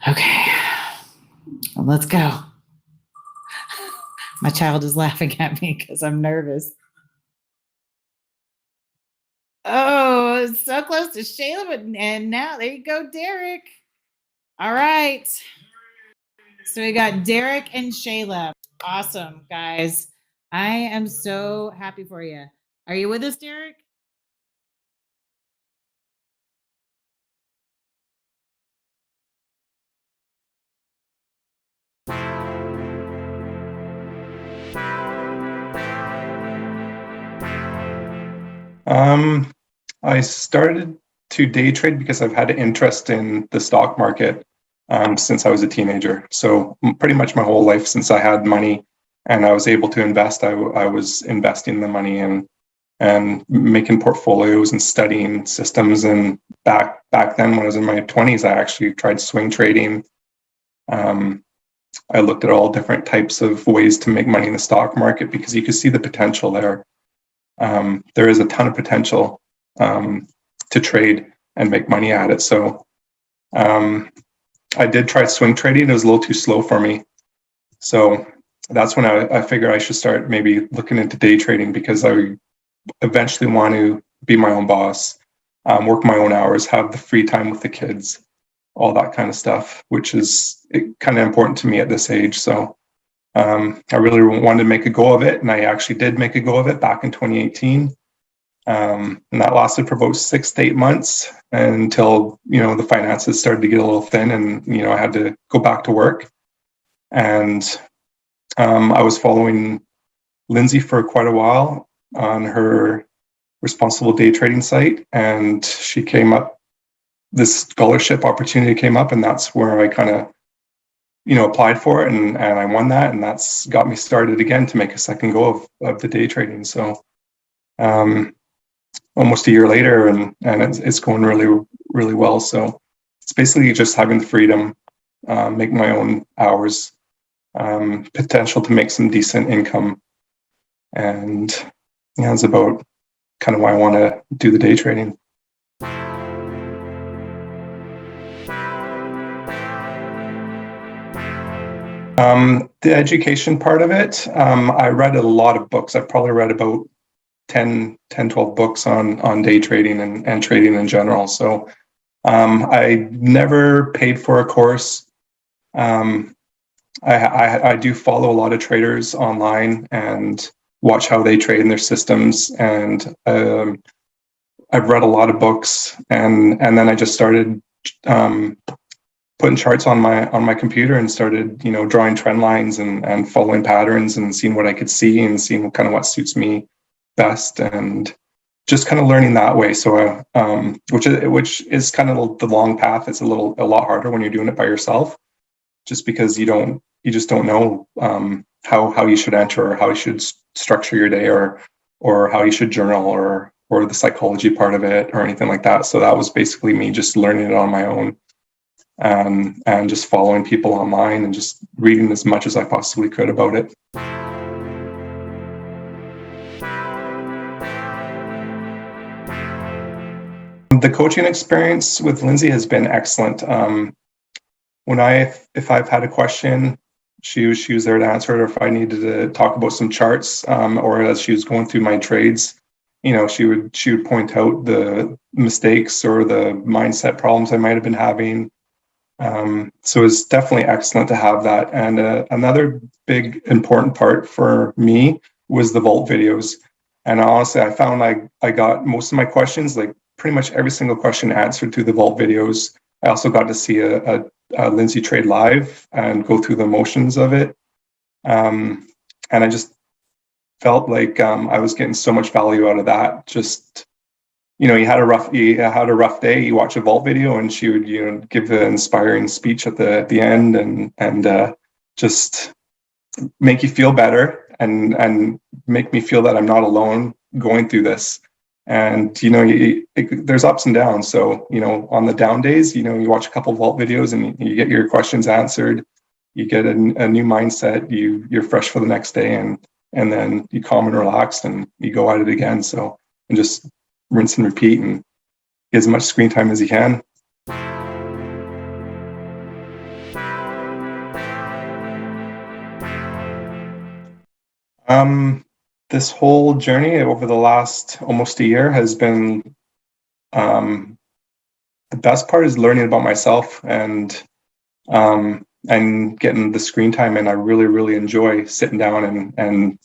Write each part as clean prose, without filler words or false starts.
Okay, let's go. My child is laughing at me because I'm nervous. Oh, it's so close to Shayla, but and now there you go, Derek. All right. So we got Derek and Shayla. Awesome, guys. I am so happy for you. Are you with us, Derek? I started to day trade because I've had an interest in the stock market since I was a teenager. So pretty much my whole life since I had money and I was able to invest, I was investing the money in and making portfolios and studying systems. And back then, when I was in my 20s, I actually tried swing trading. I looked at all different types of ways to make money in the stock market because you could see the potential there. There is a ton of potential to trade and make money at it. So I did try swing trading. It was a little too slow for me. So that's when I figured I should start maybe looking into day trading because I eventually want to be my own boss, work my own hours, have the free time with the kids, all that kind of stuff, which is kind of important to me at this age. So I really wanted to make a go of it, and I actually did make a go of it back in 2018. And that lasted for about 6 to 8 months until, the finances started to get a little thin and, I had to go back to work. And I was following Lindsay for quite a while on her responsible day trading site. And she came up, this scholarship opportunity came up, and that's where I kind of, applied for it and I won that. And that's got me started again to make a second go of the day trading. So, almost a year later, and it's going really, really well. So it's basically just having the freedom, make my own hours, potential to make some decent income. And that's about kind of why I want to do the day trading. The education part of it, I read a lot of books. I've probably read about 12 books on day trading and trading in general. So I never paid for a course. I do follow a lot of traders online and watch how they trade in their systems. And I've read a lot of books, and then I just started putting charts on my computer and started, drawing trend lines and following patterns and seeing what I could see and seeing kind of what suits me best, and just kind of learning that way. So, which is kind of the long path. It's a lot harder when you're doing it by yourself, just because you just don't know how you should enter or how you should structure your day or how you should journal or the psychology part of it or anything like that. So that was basically me just learning it on my own, and just following people online and just reading as much as I possibly could about it. The coaching experience with Lindsay has been excellent. If I've had a question, she was there to answer it, or if I needed to talk about some charts, or as she was going through my trades, she would point out the mistakes or the mindset problems I might have been having. So it's definitely excellent to have that. And another big important part for me was the vault videos. And honestly, I found I got most of my questions, like pretty much every single question, answered through the vault videos. I also got to see a Lindsay trade live and go through the motions of it. And I just felt like I was getting so much value out of that. Just, you had a rough day, you watch a vault video and she would, give an inspiring speech at the end and just make you feel better and make me feel that I'm not alone going through this. And, there's ups and downs. So, on the down days, you watch a couple of vault videos and you get your questions answered, you get a new mindset, you're fresh for the next day, and then you calm and relax and you go at it again. So, and just rinse and repeat and get as much screen time as you can. This whole journey over the last almost a year has been, the best part is learning about myself and getting the screen time in. I really, really enjoy sitting down and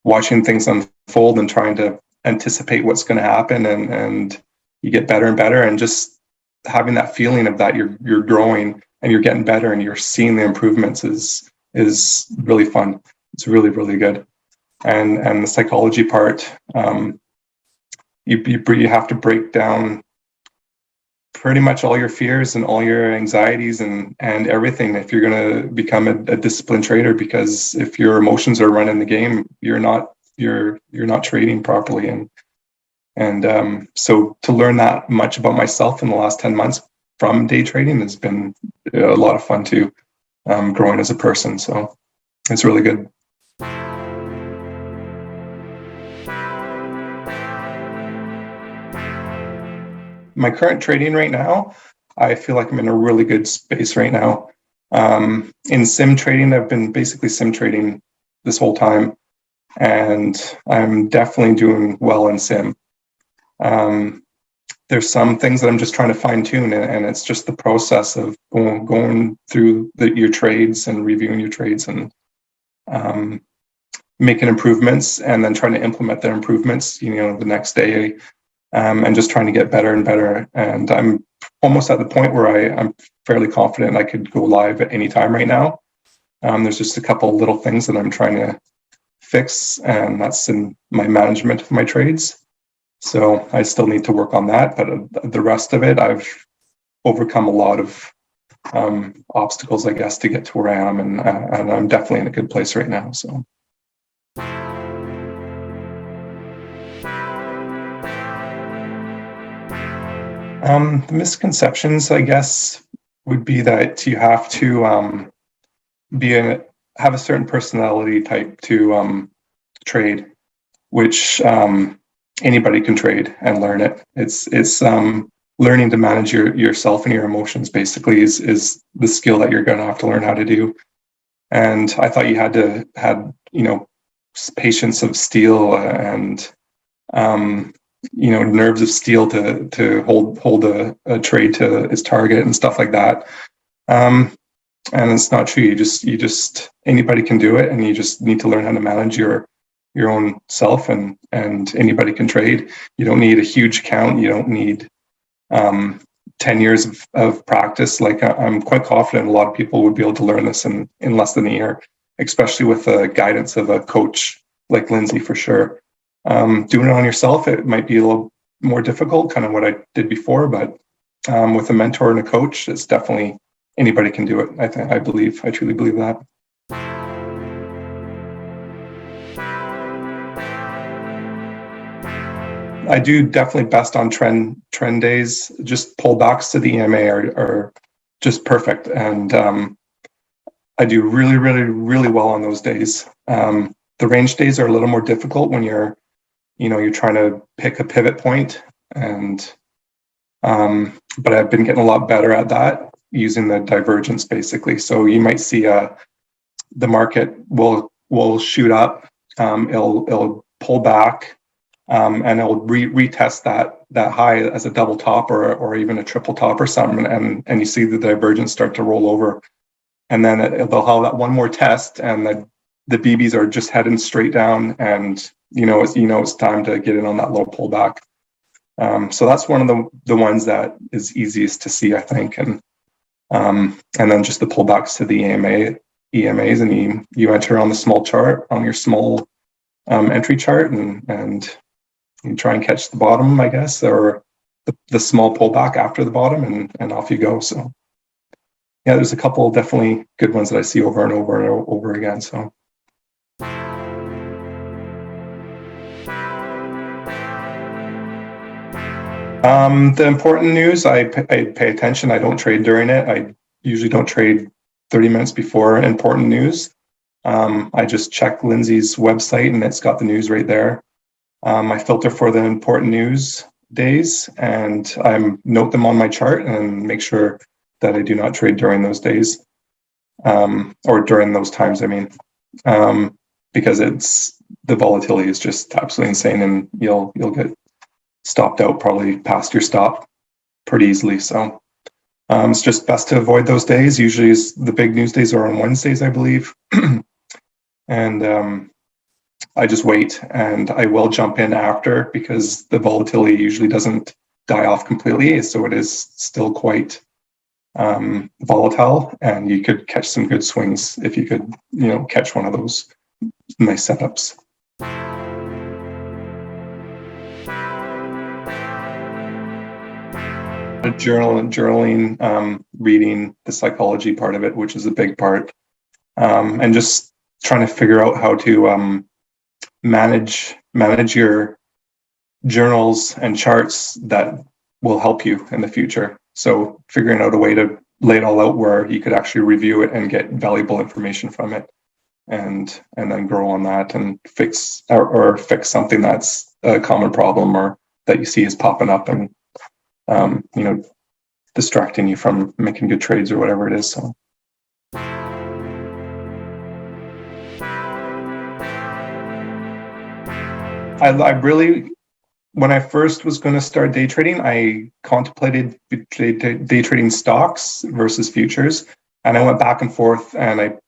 watching things unfold and trying to anticipate what's going to happen, and you get better and better, and just having that feeling of that you're growing and you're getting better and you're seeing the improvements is really fun. It's really, really good. And the psychology part, you have to break down pretty much all your fears and all your anxieties and everything if you're going to become a disciplined trader, because if your emotions are running the game, you're not trading properly. And so to learn that much about myself in the last 10 months from day trading has been a lot of fun too, growing as a person. So it's really good. My current trading right now, I feel like I'm in a really good space right now. In sim trading, I've been basically sim trading this whole time, and I'm definitely doing well in sim. There's some things that I'm just trying to fine tune, and it's just the process of going through your trades and reviewing your trades and making improvements, and then trying to implement the improvements, the next day. And just trying to get better and better. And I'm almost at the point where I'm fairly confident I could go live at any time right now. There's just a couple little things that I'm trying to fix, and that's in my management of my trades. So I still need to work on that, but the rest of it, I've overcome a lot of obstacles, I guess, to get to where I am, and I'm definitely in a good place right now. So. The misconceptions, I guess, would be that you have to have a certain personality type to trade, which anybody can trade and learn it. It's learning to manage yourself and your emotions. Basically, is the skill that you're going to have to learn how to do. And I thought you had patience of steel and nerves of steel to hold a trade to its target and stuff like that. And it's not true. You just anybody can do it, and you just need to learn how to manage your own self, and anybody can trade. You don't need a huge account. You don't need 10 years of practice. Like, I'm quite confident a lot of people would be able to learn this in less than a year, especially with the guidance of a coach like Lindsay, for sure. Doing it on yourself, it might be a little more difficult, kind of what I did before, but with a mentor and a coach, it's definitely anybody can do it. I truly believe that. I do definitely best on trend days. Just pullbacks to the EMA are just perfect, and I do really, really, really well on those days. The range days are a little more difficult when you're trying to pick a pivot point, and but I've been getting a lot better at that using the divergence, basically. So you might see the market will shoot up, it'll pull back, and it'll retest that high as a double top or even a triple top or something, and you see the divergence start to roll over, and then they'll have that one more test, and the BBs are just heading straight down, and it's time to get in on that little pullback. So that's one of the ones that is easiest to see, I think, and then just the pullbacks to the EMAs, and you enter on the small chart on your small entry chart, and you try and catch the bottom, I guess, or the small pullback after the bottom, and off you go. So yeah, there's a couple definitely good ones that I see over and over and over again. So. The important news, I pay attention. I don't trade during it. I usually don't trade 30 minutes before important news. I just check Lindsay's website, and it's got the news right there. I filter for the important news days, and I note them on my chart and make sure that I do not trade during those days, or during those times, I mean. because the volatility is just absolutely insane, and you'll get stopped out probably past your stop pretty easily. So it's just best to avoid those days. Usually the big news days are on Wednesdays, I believe. And I just wait, and I will jump in after, because the volatility usually doesn't die off completely. So it is still quite volatile, and you could catch some good swings if you could, catch one of those nice setups. Journaling, reading the psychology part of it, which is a big part, and just trying to figure out how to manage your journals and charts that will help you in the future. So figuring out a way to lay it all out where you could actually review it and get valuable information from it, and then grow on that and fix or fix something that's a common problem or that you see is popping up and distracting you from making good trades or whatever it is. So I really, when I first was going to start day trading, I contemplated day trading stocks versus futures, and I went back and forth, and it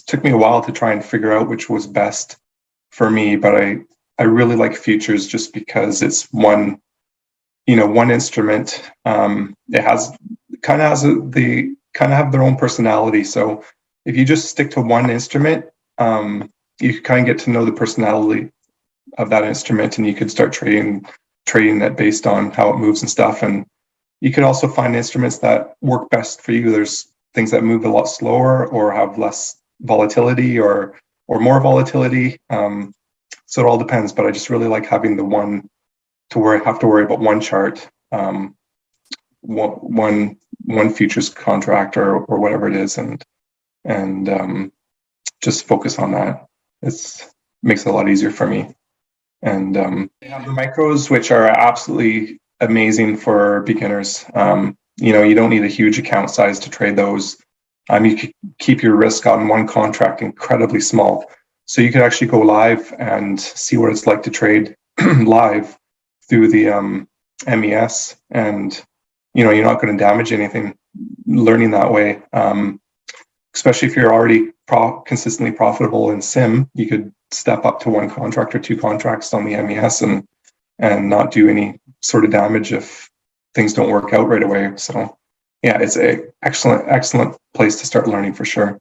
took me a while to try and figure out which was best for me. But I really like futures just because it's one instrument. It has they kind of have their own personality. So if you just stick to one instrument, you kind of get to know the personality of that instrument, and you could start trading that based on how it moves and stuff. And you could also find instruments that work best for you. There's things that move a lot slower or have less volatility or more volatility. So it all depends. But I just really like having the one to where I have to worry about one chart, one futures contract or whatever it is, and just focus on that. It makes it a lot easier for me. And they have the micros, which are absolutely amazing for beginners. You don't need a huge account size to trade those. You can keep your risk on one contract incredibly small. So you could actually go live and see what it's like to trade live through the MES, and you're not going to damage anything learning that way. Especially if you're already consistently profitable in sim, you could step up to one contract or two contracts on the MES and not do any sort of damage if things don't work out right away. So yeah, it's a excellent place to start learning for sure.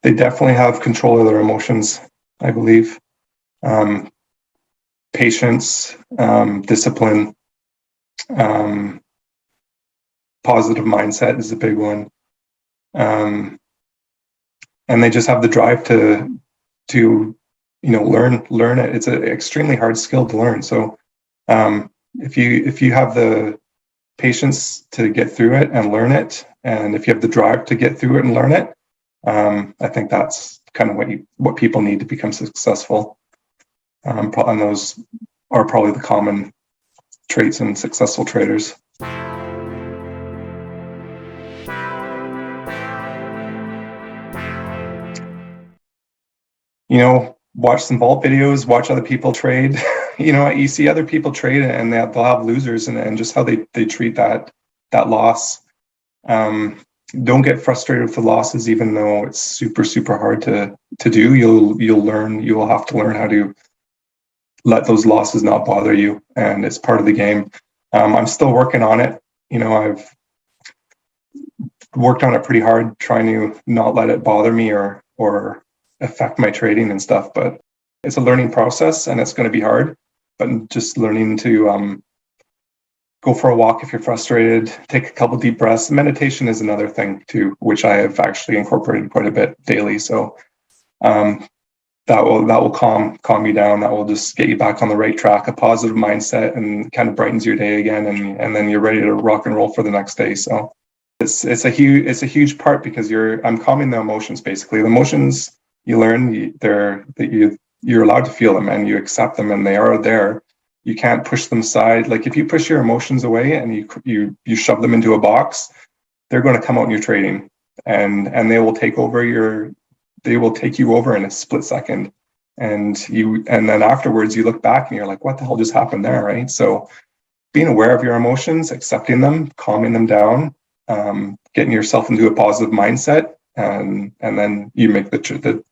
They definitely have control of their emotions, I believe. Patience, discipline, positive mindset is a big one. And they just have the drive to learn it. It's an extremely hard skill to learn. So if you have the patience to get through it and learn it, and if you have the drive to get through it and learn it, I think that's kind of what people need to become successful. And those are probably the common traits in successful traders. Watch some vault videos, watch other people trade. You see other people trade, and they'll have losers, and just how they treat that loss. Don't get frustrated with the losses, even though it's super, super hard to do. You'll have to learn how to let those losses not bother you, and it's part of the game. I'm still working on it. I've worked on it pretty hard, trying to not let it bother me or affect my trading and stuff. But it's a learning process, and it's going to be hard. But just learning to go for a walk if you're frustrated, take a couple deep breaths. Meditation is another thing too, which I have actually incorporated quite a bit daily. So that will calm you down. That will just get you back on the right track, a positive mindset, and kind of brightens your day again, and then you're ready to rock and roll for the next day. So it's a huge part, because I'm calming the emotions. Basically, the emotions you learn, you're allowed to feel them, and you accept them, and they are there. You can't push them aside. Like if you push your emotions away and you shove them into a box, they're going to come out in your trading, and they will take you over in a split second. And then afterwards you look back and you're like, what the hell just happened there, right? So being aware of your emotions, accepting them, calming them down, getting yourself into a positive mindset, and then you make the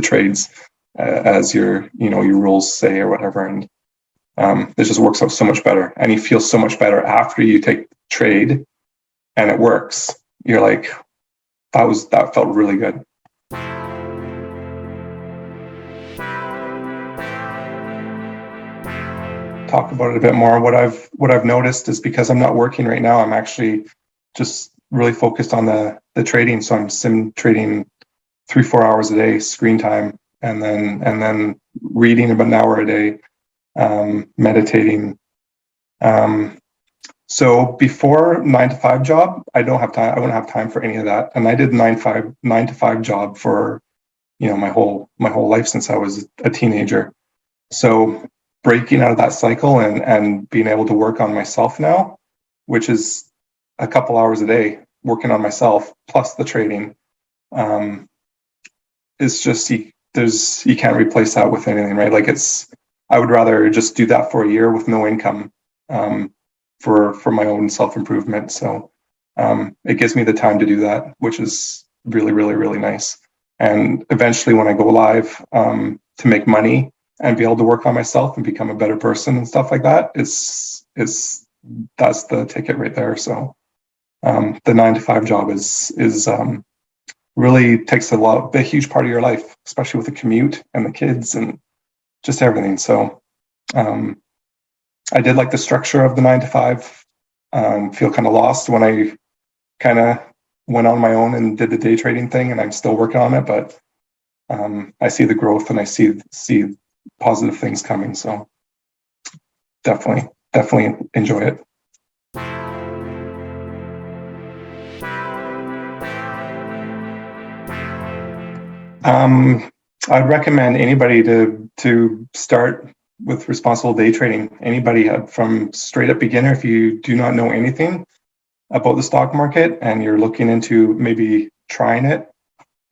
trades as your rules say or whatever, and it just works out so much better, and you feel so much better after you take the trade and it works. You're like, that felt really good. Talk about it a bit more. What I've noticed is, because I'm not working right now, I'm actually just really focused on the trading. So I'm sim trading 3-4 hours a day screen time, and then reading about an hour a day, meditating. So before 9-to-5 job, I don't have time. I wouldn't have time for any of that. And I did 9-to-5 job for my whole life since I was a teenager. So breaking out of that cycle and being able to work on myself now, which is a couple hours a day working on myself plus the trading, it's just you can't replace that with anything, right? Like I would rather just do that for a year with no income, for my own self-improvement. So it gives me the time to do that, which is really, really, really nice. And eventually when I go live, to make money and be able to work on myself and become a better person and stuff like that, that's the ticket right there. So the 9-to-5 job is really takes a huge part of your life, especially with the commute and the kids and just everything. So I did like the structure of the 9-to-5. Feel kind of lost when I kind of went on my own and did the day trading thing, and I'm still working on it, but I see the growth and I see positive things coming. So definitely enjoy it. I'd recommend anybody to start with responsible day trading. Anybody from straight up beginner, if you do not know anything about the stock market and you're looking into maybe trying it,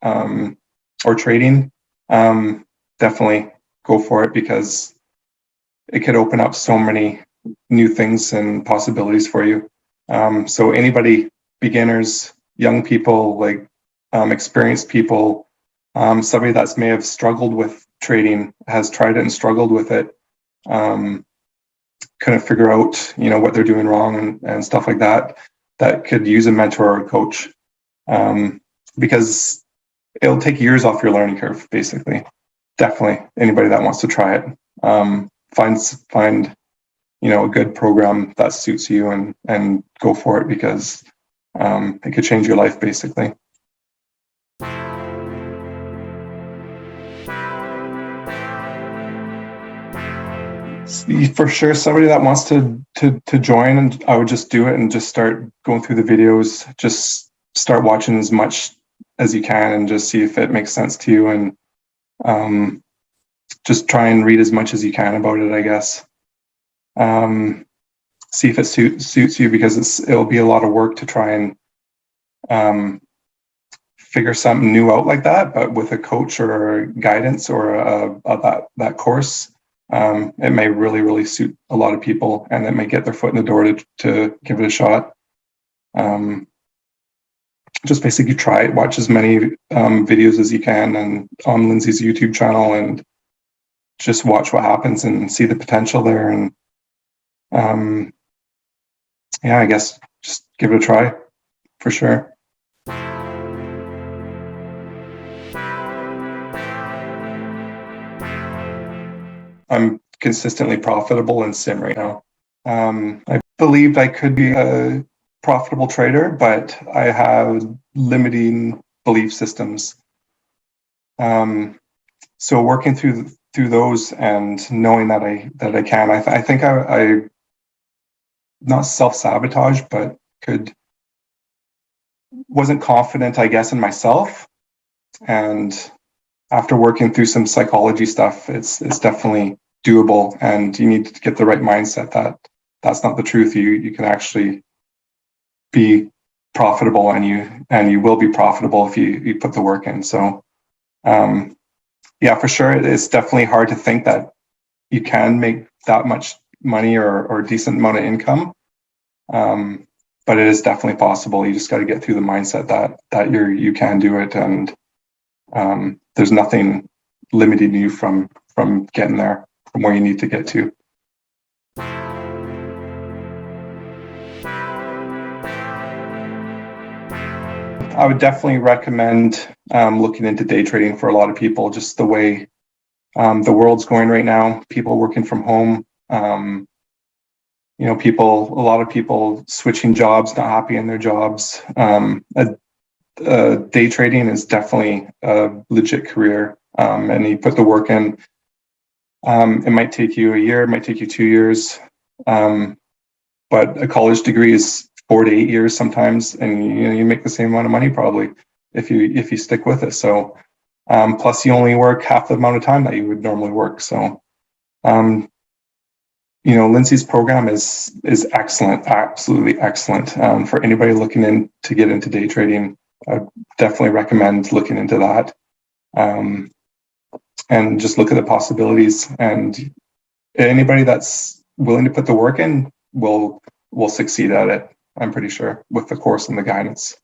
or trading, definitely go for it, because it could open up so many new things and possibilities for you. So anybody, beginners, young people, like experienced people, somebody that's may have struggled with trading, has tried it and struggled with it, couldn't figure out what they're doing wrong and stuff like that, that could use a mentor or a coach, because it'll take years off your learning curve, basically. Definitely anybody that wants to try it, find a good program that suits you and go for it, because it could change your life, basically. For sure, somebody that wants to join, and I would just do it and just start going through the videos, just start watching as much as you can and just see if it makes sense to you, and just try and read as much as you can about it, I guess. See if it suits you, because it'll be a lot of work to try and figure something new out like that, but with a coach or guidance or that course, it may really, really suit a lot of people, and it may get their foot in the door to give it a shot. Just basically try it, watch as many videos as you can and on Lindsay's YouTube channel, and just watch what happens and see the potential there. And yeah, I guess just give it a try, for sure. I'm consistently profitable in sim right now. I believed I could be a profitable trader, but I have limiting belief systems. So working through those and knowing that I can, I think I not self-sabotage, but wasn't confident, I guess, in myself. And after working through some psychology stuff, it's definitely doable, and you need to get the right mindset that that's not the truth. You can actually be profitable, and you will be profitable if you put the work in. So yeah, for sure, it's definitely hard to think that you can make that much money or a decent amount of income. But it is definitely possible. You just got to get through the mindset that you can do it, and there's nothing limiting you from getting there, from where you need to get to. I would definitely recommend looking into day trading for a lot of people. Just the way the world's going right now, people working from home. A lot of people switching jobs, not happy in their jobs. Day trading is definitely a legit career, and you put the work in. It might take you a year, it might take you 2 years, but a college degree is 4 to 8 years sometimes, and you make the same amount of money probably if you stick with it. So plus you only work half the amount of time that you would normally work. So Lindsay's program is excellent, absolutely excellent. For anybody looking to get into day trading, I definitely recommend looking into that, and just look at the possibilities. And anybody that's willing to put the work in will succeed at it, I'm pretty sure, with the course and the guidance.